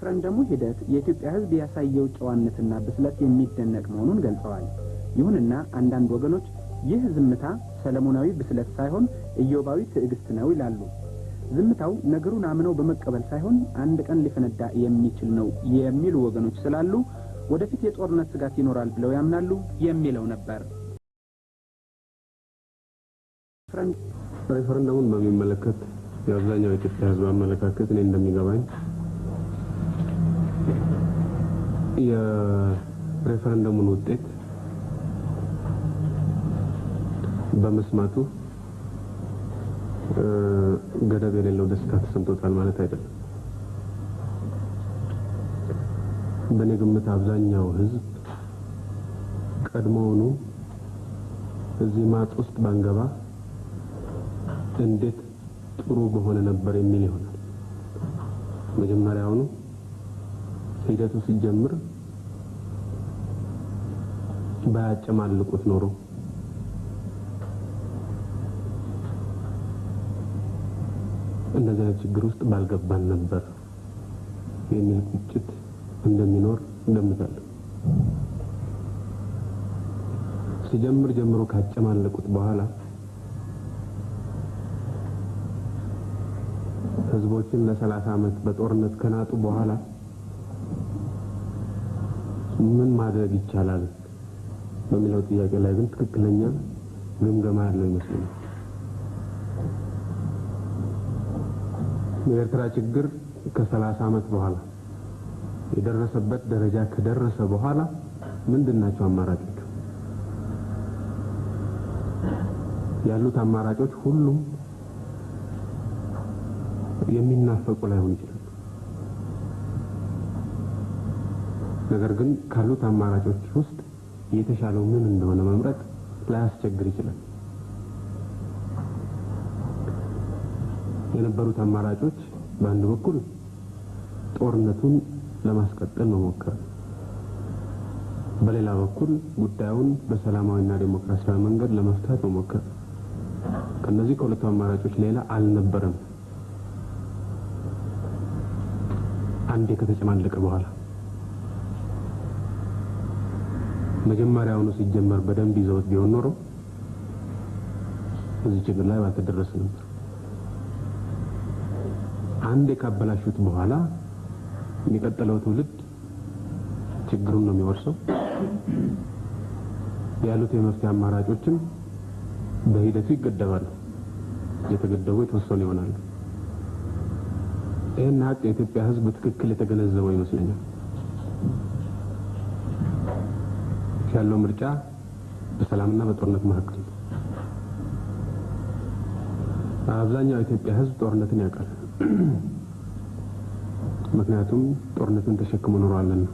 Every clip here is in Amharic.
የሬፈረንደሙ ሂደት የኢትዮጵያ ሕዝብ ያሳየው ጨዋነትና ብስለት የሚደነቅ መሆኑን ገልጸዋል። ይሁንና አንዳንድ ወገኖች ይህ ዝምታ ሰለሞናዊ ብስለት ሳይሆን ኢዮባዊ ትዕግስት ነው ይላሉ። ዝምታው ነገሩን አምነው በመቀበል ሳይሆን አንድ ቀን ሊፈነዳ የሚችል ነው የሚሉ ወገኖች ስላሉ ወደፊት የጦርነት ስጋት ይኖራል ብለው ያምናሉ የሚለው ነበር። ሬፈረንደሙን በሚመለከት የአብዛኛው የኢትዮጵያ ሕዝብ አመለካከት እኔ እንደሚገባኝ የሬፈረንደሙን ውጤት በመስማቱ ገደብ የሌለው ደስታ ተሰምቶታል ማለት አይደለም። በእኔ ግምት አብዛኛው ሕዝብ ቀድሞውኑ እዚህ ማጥ ውስጥ ባንገባ እንዴት ጥሩ በሆነ ነበር የሚል ይሆናል። መጀመሪያውኑ ሂደቱ ሲጀምር ባያጨማልቁት ኖሮ እንደዚህ አይነት ችግር ውስጥ ባልገባን ነበር የሚል ቁጭት እንደሚኖር ገምታለሁ። ሲጀምር ጀምሮ ካጨማለቁት በኋላ ህዝቦችን ለ30 ዓመት በጦርነት ከናጡ በኋላ ምን ማድረግ ይቻላል በሚለው ጥያቄ ላይ ግን ትክክለኛ ግምገማ ያለው ይመስላል። የኤርትራ ችግር ከ30 ዓመት በኋላ የደረሰበት ደረጃ ከደረሰ በኋላ ምንድናቸው አማራጮች? ያሉት አማራጮች ሁሉም የሚናፈቁ ላይሆን ይችላል። ነገር ግን ካሉት አማራጮች ውስጥ የተሻለው ምን እንደሆነ መምረጥ ላያስቸግር ይችላል። የነበሩት አማራጮች በአንድ በኩል ጦርነቱን ለማስቀጠል መሞከር፣ በሌላ በኩል ጉዳዩን በሰላማዊና ዲሞክራሲያዊ መንገድ ለመፍታት መሞከር። ከነዚህ ከሁለቱ አማራጮች ሌላ አልነበረም። አንዴ ከተጨማለቀ በኋላ መጀመሪያውኑ ሲጀመር በደንብ ይዘውት ቢሆን ኖሮ እዚህ ችግር ላይ ባልተደረሰ ነበር። አንዴ ካበላሹት በኋላ የሚቀጥለው ትውልድ ችግሩን ነው የሚወርሰው። ያሉት የመፍትሄ አማራጮችን በሂደቱ ይገደባሉ። የተገደቡ የተወሰኑ ይሆናሉ። ይህን ሀቅ የኢትዮጵያ ሕዝብ በትክክል የተገነዘበው ይመስለኛል። ያለው ምርጫ በሰላምና በጦርነት መካከል። አብዛኛው የኢትዮጵያ ሕዝብ ጦርነትን ያውቃል። ምክንያቱም ጦርነትን ተሸክሞ ኖሯልና።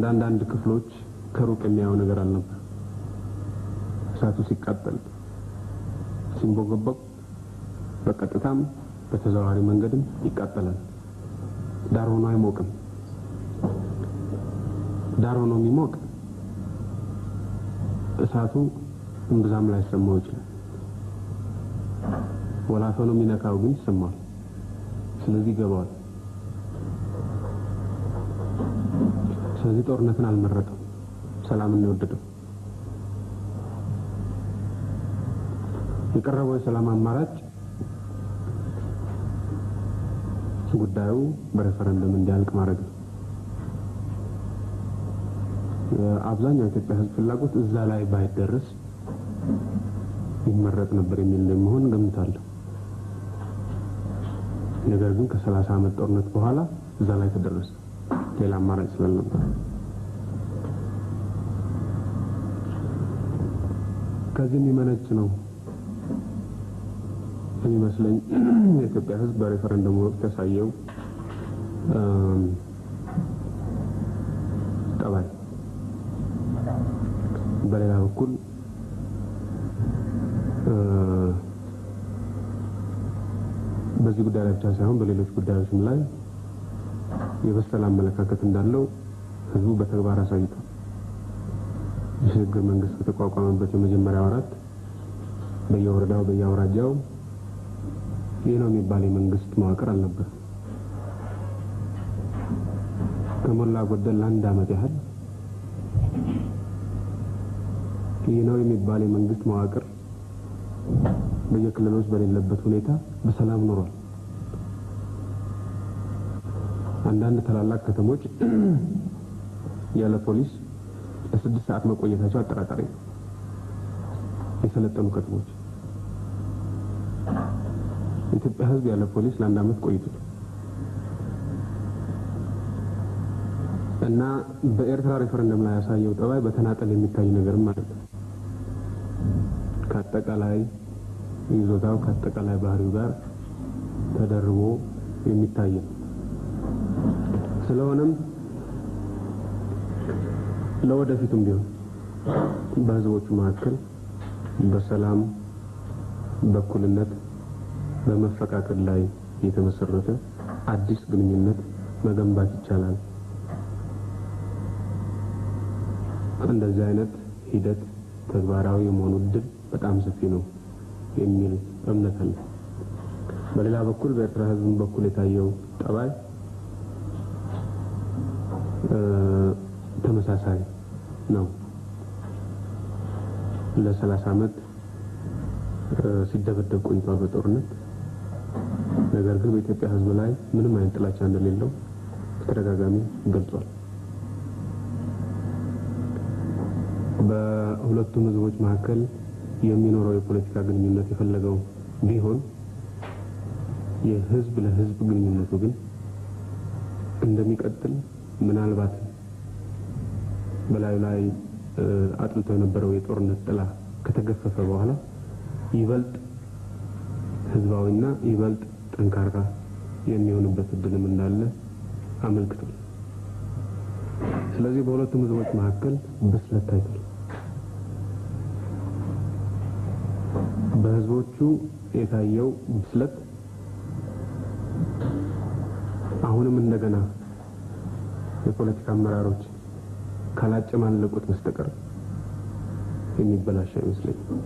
አንዳንድ ክፍሎች ከሩቅ የሚያዩ ነገር አልነበር። እሳቱ ሲቃጠል ሲንቦገቦግ በቀጥታም በተዘዋዋሪ መንገድም ይቃጠላል። ዳር ሆኖ አይሞቅም። ዳር ሆኖ የሚሞቅ እሳቱ እምብዛም ላይ ሰማው ይችላል። ወላፈኑ የሚነካው ግን ይሰማል። ስለዚህ ገባዋል። ስለዚህ ጦርነትን አልመረጠም፣ ሰላምን ነው የወደደው። የቀረበው የሰላም አማራጭ ጉዳዩ በሬፈረንደም እንዲያልቅ ማድረግ ነው። አብዛኛው የኢትዮጵያ ሕዝብ ፍላጎት እዛ ላይ ባይደርስ ይመረጥ ነበር የሚል እንደሚሆን ገምታለሁ። ነገር ግን ከ30 ዓመት ጦርነት በኋላ እዛ ላይ ተደረሰ። ሌላ አማራጭ ስላልነበር ከዚህ የሚመነጭ ነው የሚመስለኝ የኢትዮጵያ ሕዝብ በሬፈረንደሙ ወቅት ያሳየው ጠባይ። በሌላ በኩል በዚህ ጉዳይ ላይ ብቻ ሳይሆን በሌሎች ጉዳዮችም ላይ የበሰለ አመለካከት እንዳለው ህዝቡ በተግባር አሳይቷል። የሽግግር መንግስት ከተቋቋመበት የመጀመሪያ ወራት በየወረዳው በየአውራጃው ይህ ነው የሚባል የመንግስት መዋቅር አልነበረም። ከሞላ ጎደል ለአንድ ዓመት ያህል ይህ ነው የሚባል የመንግስት መዋቅር በየክልሎች በሌለበት ሁኔታ በሰላም ኖሯል። አንዳንድ ታላላቅ ከተሞች ያለ ፖሊስ ለ6 ሰዓት መቆየታቸው አጠራጣሪ ነው። የሰለጠኑ ከተሞች ኢትዮጵያ ሕዝብ ያለ ፖሊስ ለአንድ ዓመት ቆይቷል እና በኤርትራ ሬፈረንደም ላይ ያሳየው ጠባይ በተናጠል የሚታይ ነገርም ማለት ነው። ከአጠቃላይ ይዞታው ከአጠቃላይ ባህሪው ጋር ተደርቦ የሚታይ ነው። ስለሆነም ለወደፊቱም ቢሆን በህዝቦቹ መካከል በሰላም በእኩልነት በመፈቃቀል ላይ የተመሰረተ አዲስ ግንኙነት መገንባት ይቻላል። እንደዚህ አይነት ሂደት ተግባራዊ የመሆኑ ዕድል በጣም ሰፊ ነው የሚል እምነት አለ። በሌላ በኩል በኤርትራ ህዝብ በኩል የታየው ጠባይ ተመሳሳይ ነው። ለ30 ዓመት ሲደበደብ ቆይቷል በጦርነት። ነገር ግን በኢትዮጵያ ህዝብ ላይ ምንም አይነት ጥላቻ እንደሌለው በተደጋጋሚ ገልጿል። በሁለቱም ህዝቦች መካከል የሚኖረው የፖለቲካ ግንኙነት የፈለገው ቢሆን የህዝብ ለህዝብ ግንኙነቱ ግን እንደሚቀጥል ምናልባት በላዩ ላይ አጥልቶ የነበረው የጦርነት ጥላ ከተገፈፈ በኋላ ይበልጥ ህዝባዊና ይበልጥ ጠንካራ የሚሆንበት ዕድልም እንዳለ አመልክቷል። ስለዚህ በሁለቱም ህዝቦች መካከል ብስለት ታይቷል። በህዝቦቹ የታየው ብስለት አሁንም እንደገና የፖለቲካ አመራሮች ካላጨማለቁት በስተቀር የሚበላሽ አይመስለኝም።